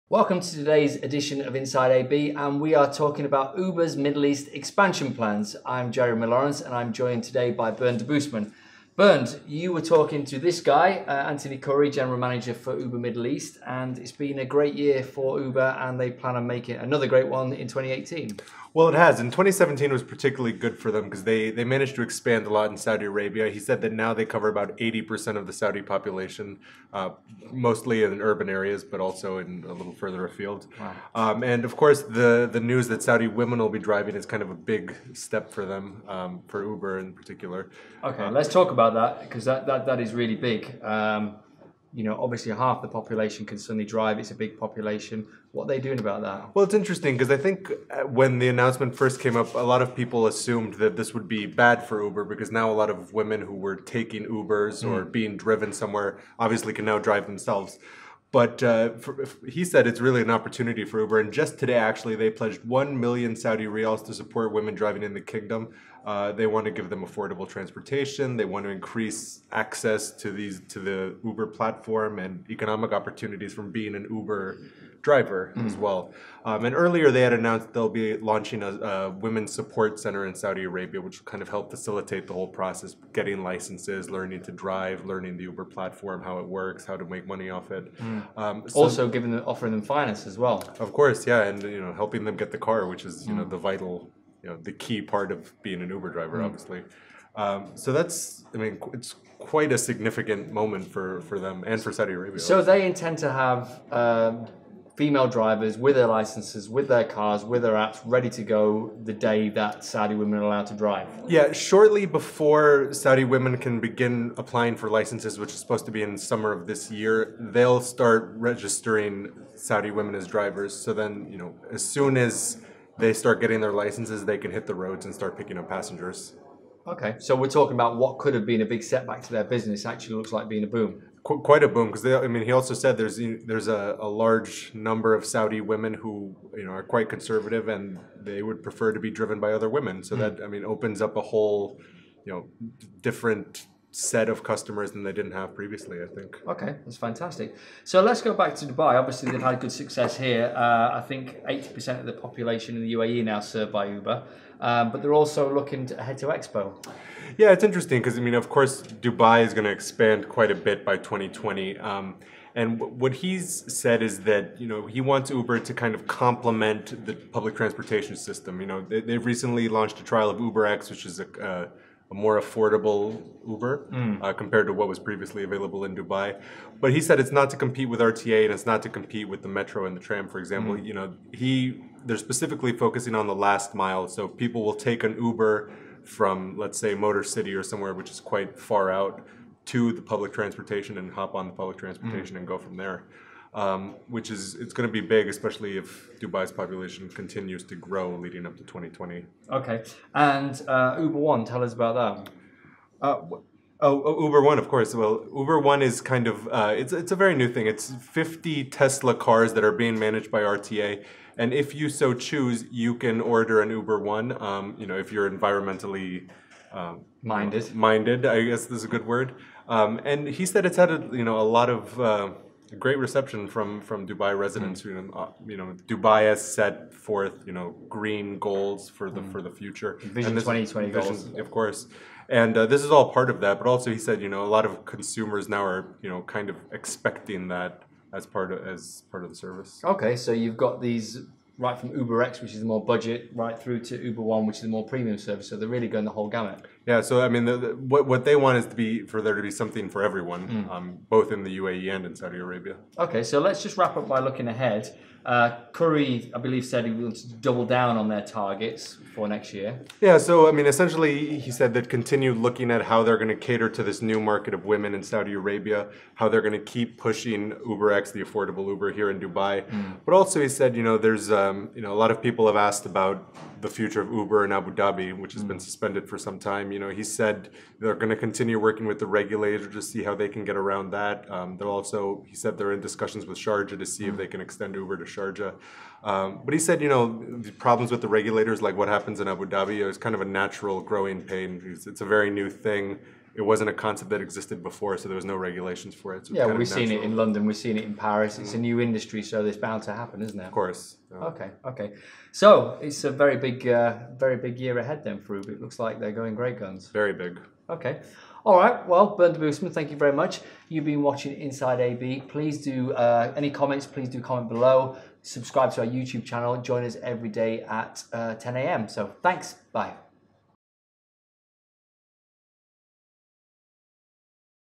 Welcome to today's edition of Inside AB, and we are talking about Uber's Middle East expansion plans. I'm Jeremy Lawrence, and I'm joined today by Bernd de Boosman. Bernd, you were talking to this guy, Anthony Khoury, General Manager for Uber Middle East, and it's been a great year for Uber, and they plan on making another great one in 2018. Well, it has. And 2017 was particularly good for them because they managed to expand a lot in Saudi Arabia. He said that now they cover about 80% of the Saudi population, mostly in urban areas, but also in a little further afield. Wow. And of course, the news that Saudi women will be driving is kind of a big step for them, for Uber in particular. Okay, let's talk about that because that is really big. Obviously half the population can suddenly drive. It's a big population. What are they doing about that? Well, it's interesting because I think when the announcement first came up, a lot of people assumed that this would be bad for Uber because now a lot of women who were taking Ubers or being driven somewhere obviously can now drive themselves. But he said it's really an opportunity for Uber. And just today, actually, they pledged 1 million Saudi riyals to support women driving in the kingdom. They want to give them affordable transportation. They want to increase access to the Uber platform and economic opportunities from being an Uber driver as well. And earlier they had announced they'll be launching a women's support center in Saudi Arabia, which will kind of help facilitate the whole process, getting licenses, learning to drive, learning the Uber platform, how it works, how to make money off it. Also offering them finance as well. Of course, yeah, and helping them get the car, which is the vital, the key part of being an Uber driver, obviously. So that's, it's quite a significant moment for them and for Saudi Arabia. So they intend to have female drivers with their licenses, with their cars, with their apps, ready to go the day that Saudi women are allowed to drive. Yeah, shortly before Saudi women can begin applying for licenses, which is supposed to be in summer of this year, they'll start registering Saudi women as drivers. So then, as soon as they start getting their licenses, they can hit the roads and start picking up passengers. Okay, so we're talking about what could have been a big setback to their business actually looks like being a boom. Quite a boom, because he also said there's a large number of Saudi women who are quite conservative and they would prefer to be driven by other women. So that opens up a whole different set of customers than they didn't have previously, I think. Okay, that's fantastic. So let's go back to Dubai. Obviously, they've had good success here. I think 80% of the population in the UAE now served by Uber, but they're also looking to head to Expo. Yeah, it's interesting because, of course, Dubai is going to expand quite a bit by 2020. And what he's said is that, he wants Uber to kind of complement the public transportation system. They've recently launched a trial of UberX, which is a more affordable Uber compared to what was previously available in Dubai. But he said it's not to compete with RTA and it's not to compete with the metro and the tram, for example. They're specifically focusing on the last mile. So people will take an Uber from, let's say, Motor City or somewhere which is quite far out to the public transportation and hop on the public transportation and go from there. It's going to be big, especially if Dubai's population continues to grow leading up to 2020. Okay, and Uber One, tell us about that. Uber One, of course. Well, Uber One is kind of, it's a very new thing. It's 50 Tesla cars that are being managed by RTA. And if you so choose, you can order an Uber One, if you're environmentally minded, I guess this is a good word. And he said it's had a lot of great reception from Dubai residents. Dubai has set forth green goals for the future. Vision 2020 goals, of course. And this is all part of that. But also, he said a lot of consumers now are kind of expecting that as part of the service. Okay, so you've got these right from UberX, which is the more budget, right through to Uber One, which is the more premium service. So they're really going the whole gamut. Yeah, so what they want is for there to be something for everyone, both in the UAE and in Saudi Arabia. Okay, so let's just wrap up by looking ahead. Khoury, I believe, said he wants to double down on their targets for next year. Yeah, so essentially he said that continue looking at how they're going to cater to this new market of women in Saudi Arabia, how they're going to keep pushing UberX, the affordable Uber here in Dubai. But also he said, there's a lot of people have asked about the future of Uber in Abu Dhabi, which has been suspended for some time. He said they're going to continue working with the regulators to see how they can get around that. He said they're in discussions with Sharjah to see if they can extend Uber to Sharjah. But he said, the problems with the regulators, like what happens in Abu Dhabi, is kind of a natural growing pain. It's a very new thing. it wasn't a concept that existed before, so there was no regulations for it. So yeah, well, we've seen it in London, we've seen it in Paris. It's a new industry, so it's bound to happen, isn't it? Of course. Okay. So it's a very big year ahead then for Uber. It looks like they're going great guns. Very big. Okay. All right. Well, Bernd de Boosman, thank you very much. You've been watching Inside AB. Please do, any comments, please do comment below. Subscribe to our YouTube channel. Join us every day at 10 a.m. So thanks. Bye.